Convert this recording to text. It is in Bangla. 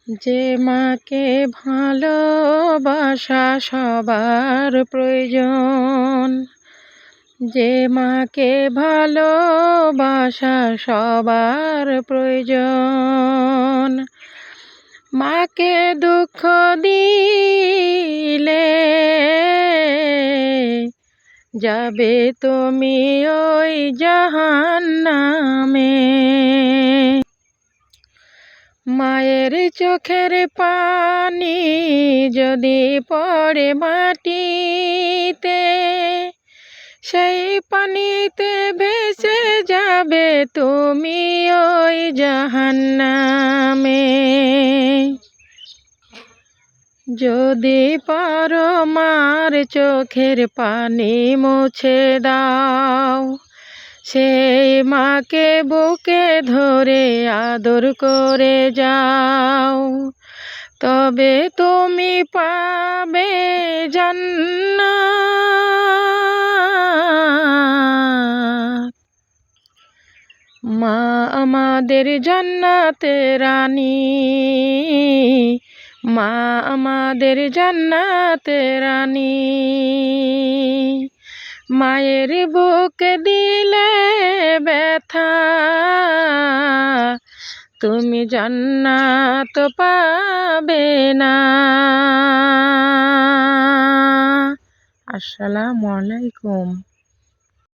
যে মাকে ভালোবাসা সবার প্রয়োজন, যে মাকে ভালোবাসা সবার প্রয়োজন। মাকে দুঃখ দিলে যাবে তুমি ওই জাহান্নামে। মায়ের চোখের পানি যদি পড়ে মাটিতে, সেই পানিতে ভেসে যাবে তুমি ওই জাহান্নামে। যদি পারো মার চোখের পানি মুছে দাও, সেই মাকে বুকে ধরে আদর করে যাও, তবে তুমি পাবে জান্নাত। মা আমাদের জান্নাতের রানী, মা আমাদের জান্নাতের রানী। মায়ের বুকে দিলে ব্যথা, তুমি জান্নাত পাবে না। আসসালামু আলাইকুম।